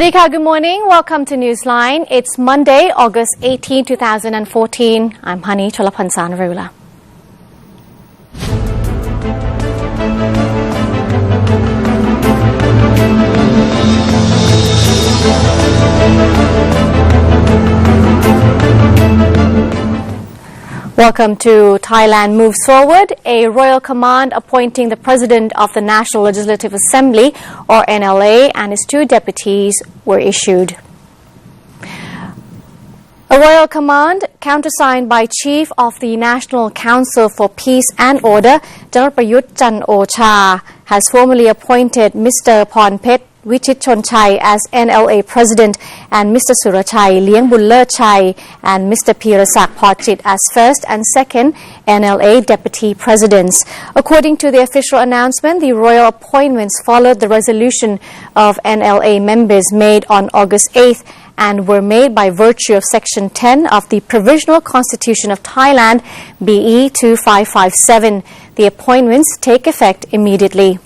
Swadika, good morning. Welcome to Newsline. It's Monday, August 18, 2014. I'm Hani Cholapansanarula. Welcome to Thailand Moves Forward. A royal command appointing the President of the National Legislative Assembly, or NLA, and his two deputies were issued. A royal command, countersigned by Chief of the National Council for Peace and Order, General Prayut Chan-o-cha, has formally appointed Mr. Pornphet Wichitchonchai as NLA President and Mr. Surachai Liengbunlerchai and Mr. Pirasak Porchit as first and second NLA Deputy Presidents. According to the official announcement, the royal appointments followed the resolution of NLA members made on August 8th and were made by virtue of Section 10 of the Provisional Constitution of Thailand, BE 2557. The appointments take effect immediately.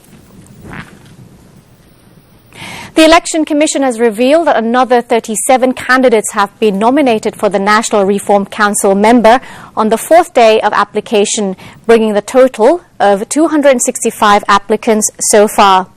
The Election Commission has revealed that another 37 candidates have been nominated for the National Reform Council member on the fourth day of application, bringing the total of 265 applicants so far.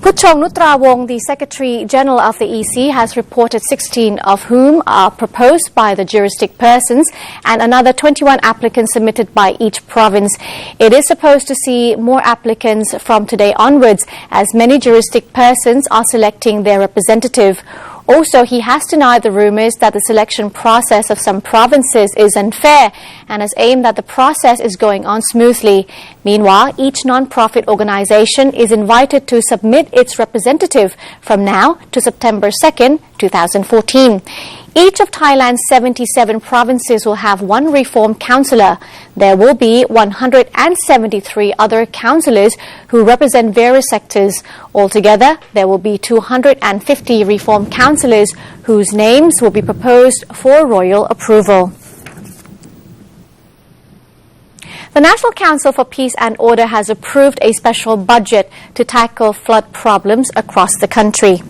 Putchong Nutrawong, the Secretary General of the EC, has reported 16 of whom are proposed by the juristic persons and another 21 applicants submitted by each province. It is supposed to see more applicants from today onwards as many juristic persons are selecting their representative. Also, he has denied the rumors that the selection process of some provinces is unfair and has aimed that the process is going on smoothly. Meanwhile, each non-profit organization is invited to submit its representative from now to September 2nd, 2014. Each of Thailand's 77 provinces will have one reform councillor. There will be 173 other councillors who represent various sectors. Altogether, there will be 250 reform councillors whose names will be proposed for royal approval. The National Council for Peace and Order has approved a special budget to tackle flood problems across the country.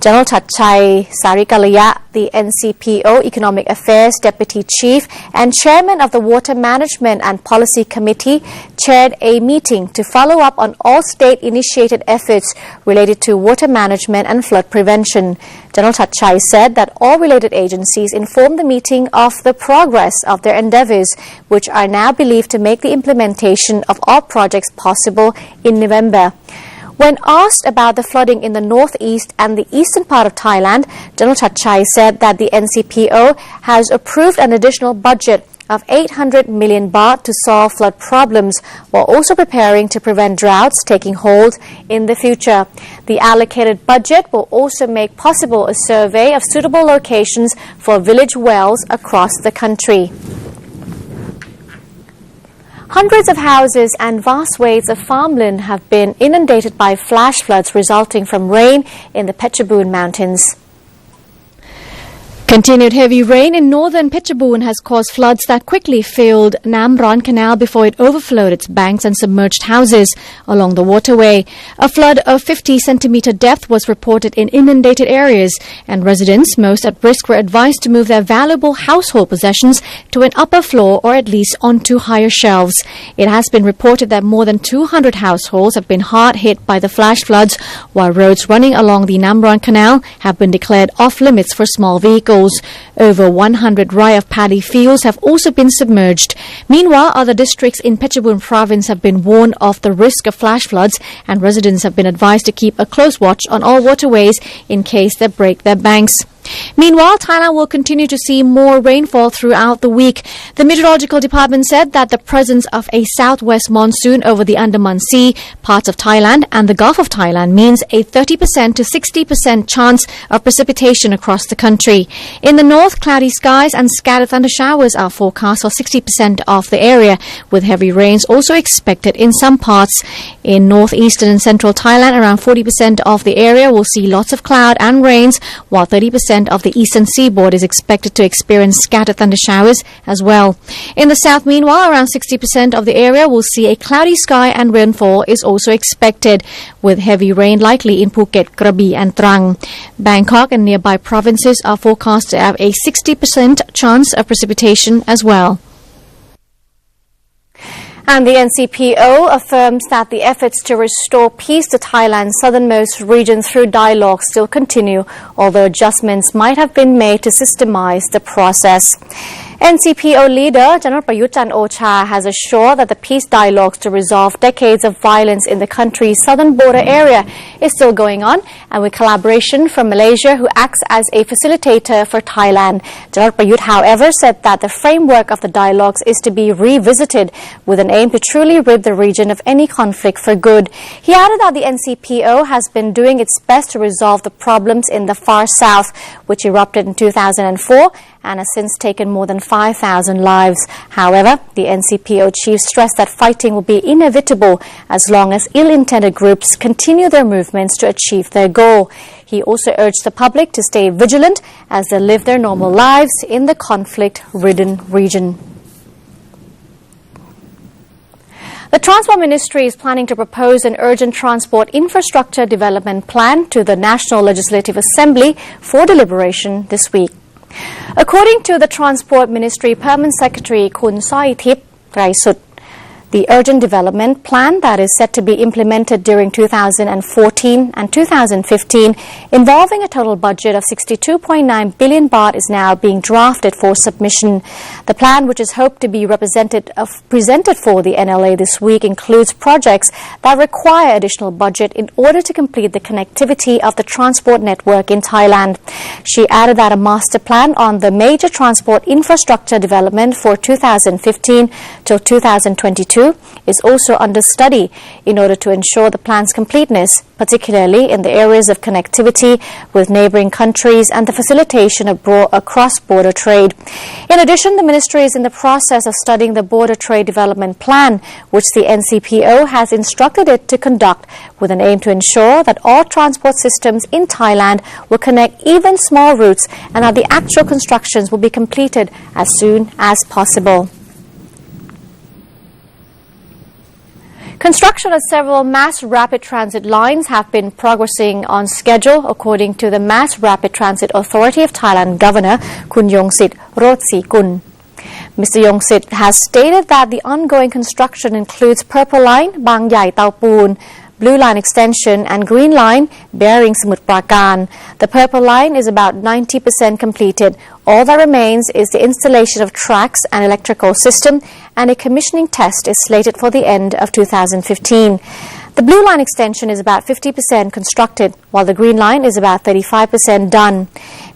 General Thatchai Sarikalaya, the NCPO Economic Affairs Deputy Chief and Chairman of the Water Management and Policy Committee, chaired a meeting to follow up on all state-initiated efforts related to water management and flood prevention. General Thatchai said that all related agencies informed the meeting of the progress of their endeavours, which are now believed to make the implementation of all projects possible in November. When asked about the flooding in the northeast and the eastern part of Thailand, General Thatchai said that the NCPO has approved an additional budget of 800 million baht to solve flood problems, while also preparing to prevent droughts taking hold in the future. The allocated budget will also make possible a survey of suitable locations for village wells across the country. Hundreds of houses and vast swathes of farmland have been inundated by flash floods resulting from rain in the Phetchabun Mountains. Continued heavy rain in northern Phetchabun has caused floods that quickly filled Nam Ron Canal before it overflowed its banks and submerged houses along the waterway. A flood of 50-centimeter depth was reported in inundated areas, and residents most at risk were advised to move their valuable household possessions to an upper floor or at least onto higher shelves. It has been reported that more than 200 households have been hard hit by the flash floods, while roads running along the Nam Ron Canal have been declared off-limits for small vehicles. Over 100 rai of paddy fields have also been submerged. Meanwhile, other districts in Phetchabun province have been warned of the risk of flash floods, and residents have been advised to keep a close watch on all waterways in case they break their banks. Meanwhile, Thailand will continue to see more rainfall throughout the week. The Meteorological Department said that the presence of a southwest monsoon over the Andaman Sea, parts of Thailand and the Gulf of Thailand means a 30% to 60% chance of precipitation across the country. In the north, cloudy skies and scattered thunder showers are forecast for 60% of of the area, with heavy rains also expected in some parts. In northeastern and central Thailand, around 40% of the area will see lots of cloud and rains, while 30% of the eastern seaboard is expected to experience scattered thunder showers as well. In the south, meanwhile, around 60% of the area will see a cloudy sky and rainfall is also expected, with heavy rain likely in Phuket, Krabi and Trang. Bangkok and nearby provinces are forecast to have a 60% chance of precipitation as well. And the NCPO affirms that the efforts to restore peace to Thailand's southernmost region through dialogue still continue, although adjustments might have been made to systemize the process. NCPO leader General Prayut Chan-o-cha has assured that the peace dialogues to resolve decades of violence in the country's southern border area is still going on, and with collaboration from Malaysia, who acts as a facilitator for Thailand. General Prayut, however, said that the framework of the dialogues is to be revisited with an aim to truly rid the region of any conflict for good. He added that the NCPO has been doing its best to resolve the problems in the far south, which erupted in 2004 and has since taken more than 5,000 lives. However, the NCPO chief stressed that fighting will be inevitable as long as ill-intended groups continue their movements to achieve their goal. He also urged the public to stay vigilant as they live their normal lives in the conflict-ridden region. The Transport Ministry is planning to propose an urgent transport infrastructure development plan to the National Legislative Assembly for deliberation this week. According to the Transport Ministry Permanent Secretary Kun Soitip Traisut, the urgent development plan that is set to be implemented during 2014 and 2015, involving a total budget of 62.9 billion baht, is now being drafted for submission. The plan, which is hoped to be presented for the NLA this week, includes projects that require additional budget in order to complete the connectivity of the transport network in Thailand. She added that a master plan on the major transport infrastructure development for 2015 till 2022 is also under study in order to ensure the plan's completeness, particularly in the areas of connectivity with neighboring countries and the facilitation of cross-border trade. In addition, the ministry is in the process of studying the border trade development plan, which the NCPO has instructed it to conduct, with an aim to ensure that all transport systems in Thailand will connect even small routes and that the actual constructions will be completed as soon as possible. Construction of several mass rapid transit lines have been progressing on schedule, according to the Mass Rapid Transit Authority of Thailand Governor Kun Yongsit Rotsikul. Mr. Yongsit has stated that the ongoing construction includes Purple Line, Bang Yai Taupoon, Blue Line Extension and Green Line bearing Samut Prakan. The Purple Line is about 90% completed. All that remains is the installation of tracks and electrical system, and a commissioning test is slated for the end of 2015. The Blue Line Extension is about 50% constructed, while the Green Line is about 35% done.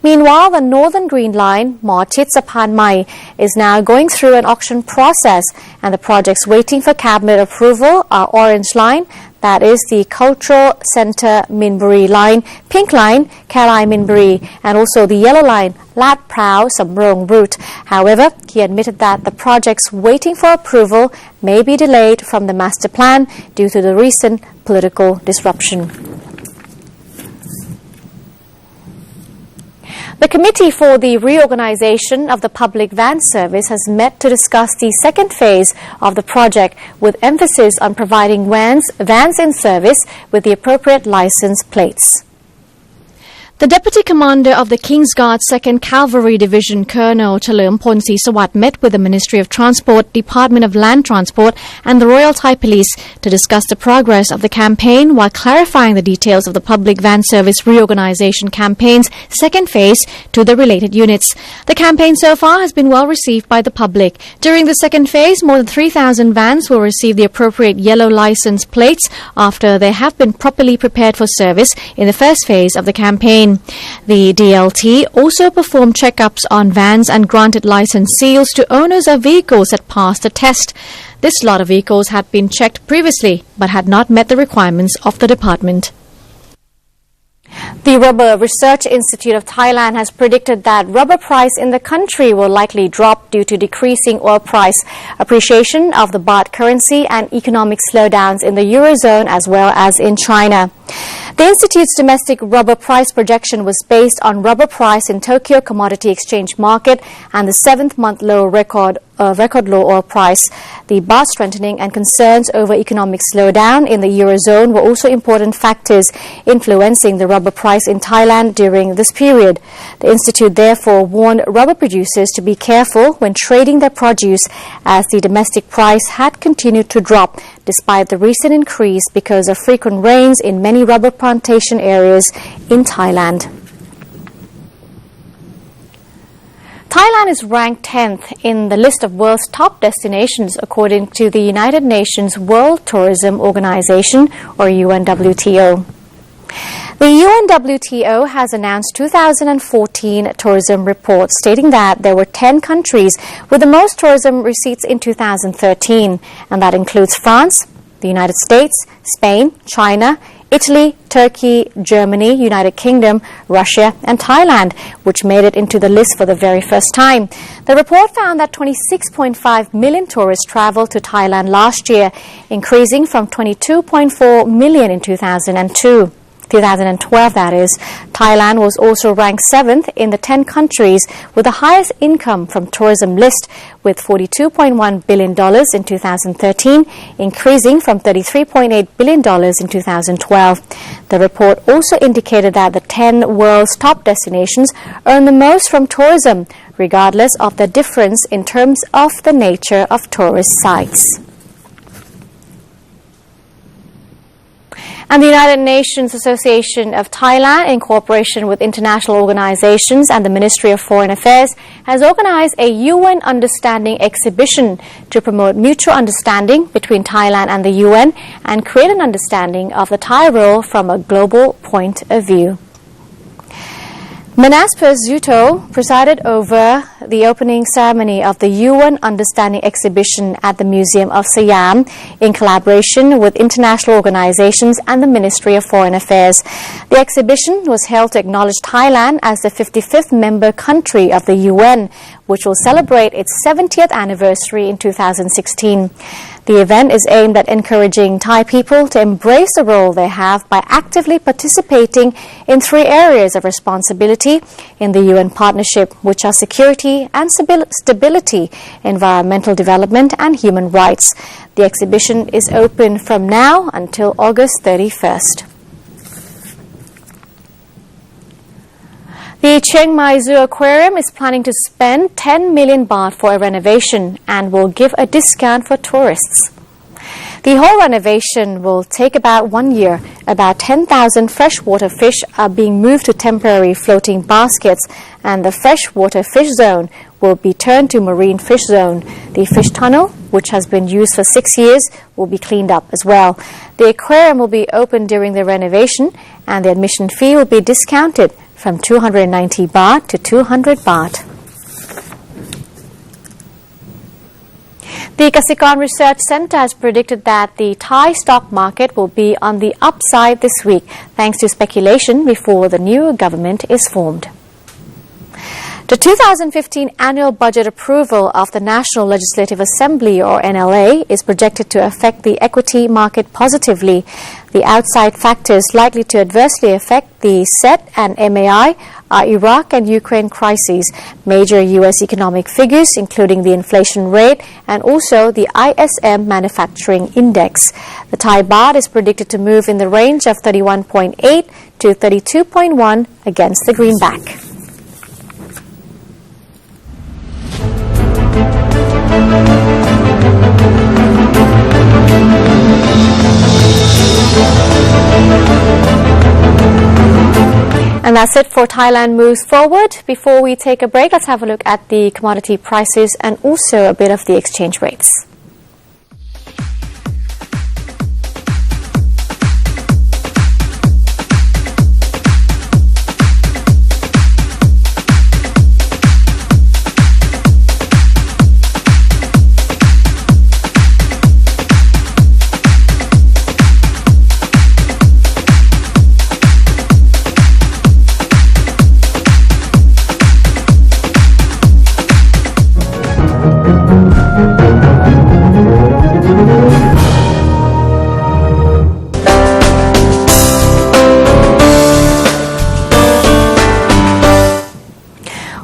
Meanwhile, the Northern Green Line, Mortit Sapan Mai, is now going through an auction process, and the projects waiting for cabinet approval are Orange Line, that is the Cultural Centre Minburi Line, Pink Line, Kalai Minburi, and also the Yellow Line, Lat Prao Samrong route. However, he admitted that the projects waiting for approval may be delayed from the master plan due to the recent political disruption. The Committee for the Reorganization of the Public Van Service has met to discuss the second phase of the project, with emphasis on providing vans in service with the appropriate license plates. The Deputy Commander of the King's Guard 2nd Cavalry Division, Colonel Chalermpol Sisawat, met with the Ministry of Transport, Department of Land Transport and the Royal Thai Police to discuss the progress of the campaign while clarifying the details of the Public Van Service Reorganization Campaign's second phase to the related units. The campaign so far has been well received by the public. During the second phase, more than 3,000 vans will receive the appropriate yellow license plates after they have been properly prepared for service in the first phase of the campaign. The DLT also performed checkups on vans and granted license seals to owners of vehicles that passed the test. This lot of vehicles had been checked previously but had not met the requirements of the department. The Rubber Research Institute of Thailand has predicted that rubber price in the country will likely drop due to decreasing oil price, appreciation of the baht currency and economic slowdowns in the Eurozone as well as in China. The Institute's domestic rubber price projection was based on rubber price in Tokyo Commodity Exchange Market and the 7th-month low record low oil price. The baht strengthening and concerns over economic slowdown in the Eurozone were also important factors influencing the rubber price in Thailand during this period. The Institute therefore warned rubber producers to be careful when trading their produce, as the domestic price had continued to drop despite the recent increase because of frequent rains in many rubber plantation areas in Thailand. Thailand is ranked 10th in the list of world's top destinations according to the United Nations World Tourism Organization, or UNWTO. The UNWTO has announced 2014 tourism report stating that there were 10 countries with the most tourism receipts in 2013, and that includes France, the United States, Spain, China, Italy, Turkey, Germany, United Kingdom, Russia and Thailand, which made it into the list for the very first time. The report found that 26.5 million tourists traveled to Thailand last year, increasing from 22.4 million in 2012, that is. Thailand was also ranked 7th in the 10 countries with the highest income from tourism list, with $42.1 billion in 2013, increasing from $33.8 billion in 2012. The report also indicated that the 10 world's top destinations earn the most from tourism, regardless of the difference in terms of the nature of tourist sites. And the United Nations Association of Thailand, in cooperation with international organizations and the Ministry of Foreign Affairs, has organized a UN Understanding exhibition to promote mutual understanding between Thailand and the UN and create an understanding of the Thai role from a global point of view. Manas Perzuto presided over the opening ceremony of the UN Understanding exhibition at the Museum of Siam in collaboration with international organizations and the Ministry of Foreign Affairs. The exhibition was held to acknowledge Thailand as the 55th member country of the UN, which will celebrate its 70th anniversary in 2016. The event is aimed at encouraging Thai people to embrace the role they have by actively participating in 3 areas of responsibility in the UN partnership, which are security and stability, environmental development and human rights. The exhibition is open from now until August 31st. The Chiang Mai Zoo Aquarium is planning to spend 10 million baht for a renovation and will give a discount for tourists. The whole renovation will take about 1 year. About 10,000 freshwater fish are being moved to temporary floating baskets, and the freshwater fish zone will be turned to marine fish zone. The fish tunnel, which has been used for 6 years, will be cleaned up as well. The aquarium will be open during the renovation, and the admission fee will be discounted from 290 baht to 200 baht. The Kasikorn Research Center has predicted that the Thai stock market will be on the upside this week, thanks to speculation before the new government is formed. The 2015 annual budget approval of the National Legislative Assembly, or NLA, is projected to affect the equity market positively. The outside factors likely to adversely affect the SET and MAI are Iraq and Ukraine crises, major U.S. economic figures including the inflation rate, and also the ISM Manufacturing Index. The Thai baht is predicted to move in the range of 31.8 to 32.1 against the greenback. And that's it for Thailand Moves Forward. Before we take a break, let's have a look at the commodity prices and also a bit of the exchange rates.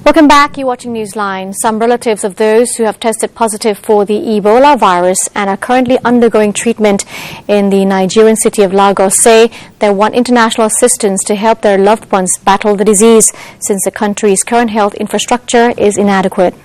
Welcome back. You're watching Newsline. Some relatives of those who have tested positive for the Ebola virus and are currently undergoing treatment in the Nigerian city of Lagos say they want international assistance to help their loved ones battle the disease, since the country's current health infrastructure is inadequate.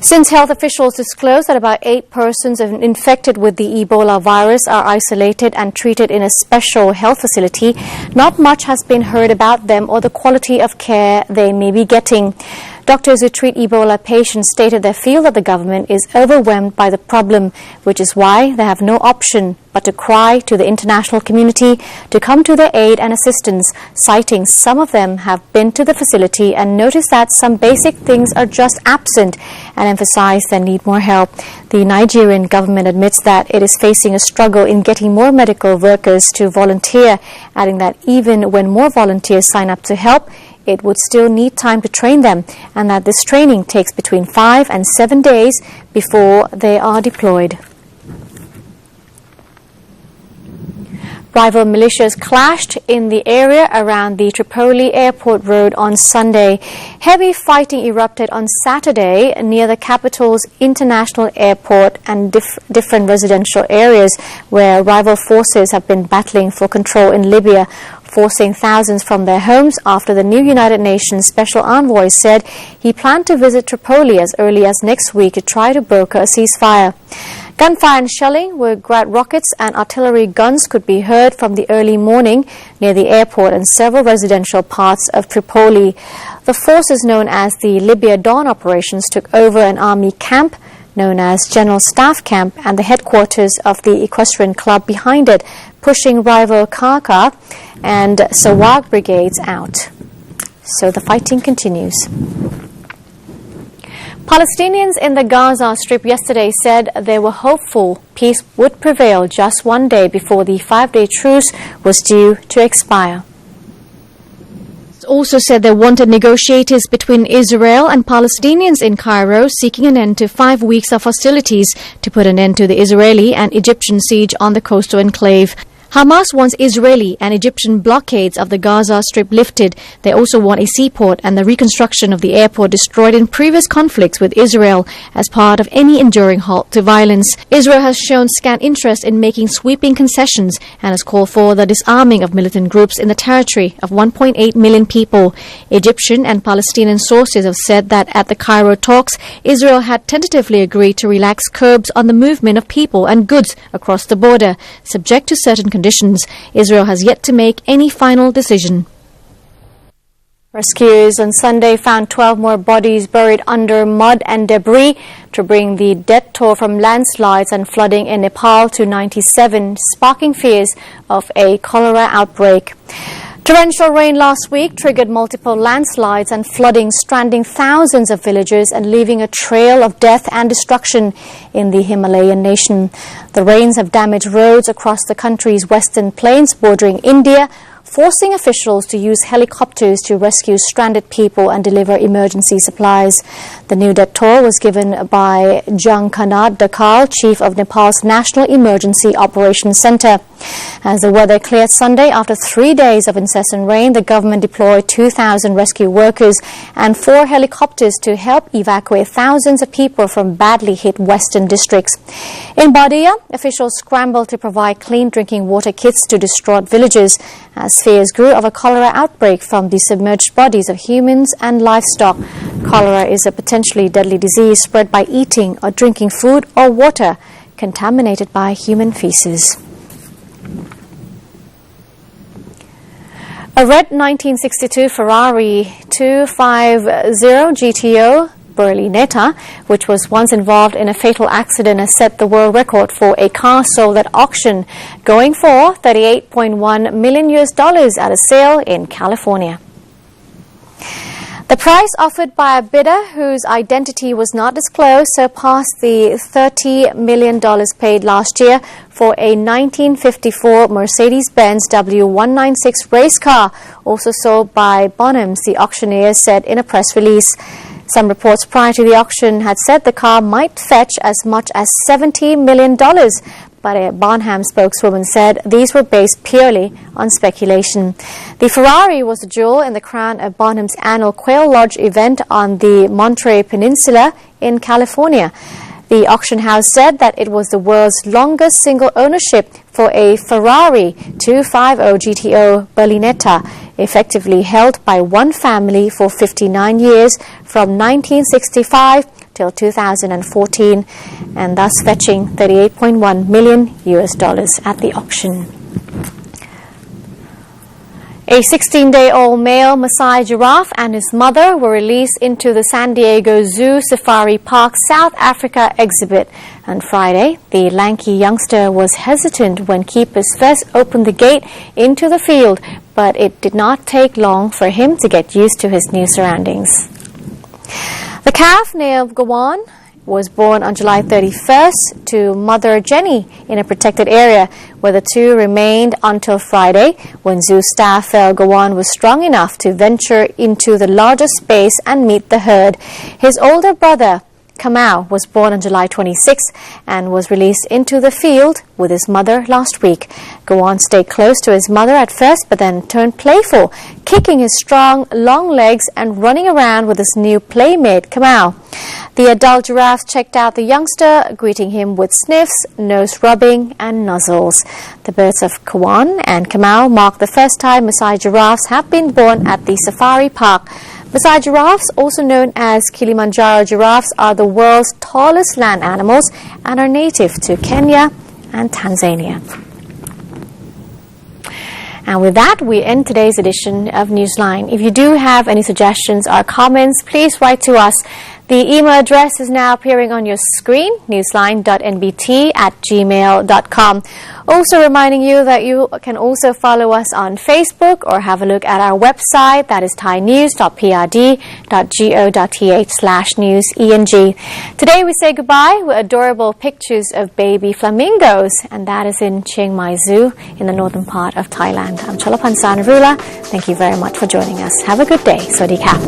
Since health officials disclosed that about 8 persons infected with the Ebola virus are isolated and treated in a special health facility, not much has been heard about them or the quality of care they may be getting. Doctors who treat Ebola patients stated they feel that the government is overwhelmed by the problem, which is why they have no option but to cry to the international community to come to their aid and assistance, citing some of them have been to the facility and noticed that some basic things are just absent and emphasize they need more help. The Nigerian government admits that it is facing a struggle in getting more medical workers to volunteer, adding that even when more volunteers sign up to help, it would still need time to train them, and that this training takes between 5 and 7 days before they are deployed. Rival militias clashed in the area around the Tripoli Airport Road on Sunday. Heavy fighting erupted on Saturday near the capital's international airport and different residential areas where rival forces have been battling for control in Libya, forcing thousands from their homes after the new United Nations Special Envoy said he planned to visit Tripoli as early as next week to try to broker a ceasefire. Gunfire and shelling with Grad rockets and artillery guns could be heard from the early morning near the airport and several residential parts of Tripoli. The forces known as the Libya Dawn operations took over an army camp known as General Staff Camp and the headquarters of the equestrian club behind it, pushing rival Kaka and Sawag brigades out. So the fighting continues. Palestinians in the Gaza Strip yesterday said they were hopeful peace would prevail just one day before the 5-day truce was due to expire. Also said they wanted negotiators between Israel and Palestinians in Cairo seeking an end to 5 weeks of hostilities to put an end to the Israeli and Egyptian siege on the coastal enclave. Hamas wants Israeli and Egyptian blockades of the Gaza Strip lifted. They also want a seaport and the reconstruction of the airport destroyed in previous conflicts with Israel as part of any enduring halt to violence. Israel has shown scant interest in making sweeping concessions and has called for the disarming of militant groups in the territory of 1.8 million people. Egyptian and Palestinian sources have said that at the Cairo talks, Israel had tentatively agreed to relax curbs on the movement of people and goods across the border, subject to certain conditions. Israel has yet to make any final decision. Rescuers on Sunday found 12 more bodies buried under mud and debris to bring the death toll from landslides and flooding in Nepal to 97, sparking fears of a cholera outbreak. Torrential rain last week triggered multiple landslides and flooding, stranding thousands of villagers and leaving a trail of death and destruction in the Himalayan nation. The rains have damaged roads across the country's western plains bordering India, forcing officials to use helicopters to rescue stranded people and deliver emergency supplies. The new death toll was given by Jangkanad Dakal, chief of Nepal's National Emergency Operations Center. As the weather cleared Sunday after 3 days of incessant rain, the government deployed 2,000 rescue workers and 4 helicopters to help evacuate thousands of people from badly hit western districts. In Badia, officials scrambled to provide clean drinking water kits to distraught villagers as fears grew of a cholera outbreak from the submerged bodies of humans and livestock. Cholera is a potentially deadly disease spread by eating or drinking food or water contaminated by human feces. A red 1962 Ferrari 250 GTO Berlinetta, which was once involved in a fatal accident, has set the world record for a car sold at auction, going for $38.1 million at a sale in California. The price offered by a bidder whose identity was not disclosed surpassed the $30 million paid last year for a 1954 Mercedes-Benz W196 race car, also sold by Bonhams, the auctioneer said in a press release. Some reports prior to the auction had said the car might fetch as much as $70 million, but a Bonham spokeswoman said these were based purely on speculation. The Ferrari was the jewel in the crown of Bonham's annual Quail Lodge event on the Monterey Peninsula in California. The auction house said that it was the world's longest single ownership for a Ferrari 250 GTO Berlinetta, effectively held by one family for 59 years from 1965 till 2014, and thus fetching $38.1 million at the auction. A 16-day-old male Maasai giraffe and his mother were released into the San Diego Zoo Safari Park South Africa exhibit on Friday. The lanky youngster was hesitant when keepers first opened the gate into the field, but it did not take long for him to get used to his new surroundings. The calf named Gawan was born on July 31st to mother Jenny in a protected area, where the two remained until Friday, when zoo staff felt Gawan was strong enough to venture into the larger space and meet the herd. His older brother, Kamau, was born on July 26th and was released into the field with his mother last week. Gawan stayed close to his mother at first, but then turned playful, kicking his strong, long legs and running around with his new playmate, Kamau. The adult giraffes checked out the youngster, greeting him with sniffs, nose rubbing, and nuzzles. The births of Gawan and Kamau mark the first time Maasai giraffes have been born at the safari park. Maasai giraffes, also known as Kilimanjaro giraffes, are the world's tallest land animals and are native to Kenya and Tanzania. And with that, we end today's edition of Newsline. If you do have any suggestions or comments, please write to us. The email address is now appearing on your screen, newsline.nbt@gmail.com. Also reminding you that you can also follow us on Facebook or have a look at our website, that is thainews.prd.go.th/newseng. Today we say goodbye with adorable pictures of baby flamingos, and that is in Chiang Mai Zoo in the northern part of Thailand. I'm Cholapan Sanarula. Thank you very much for joining us. Have a good day. Sawasdee ka.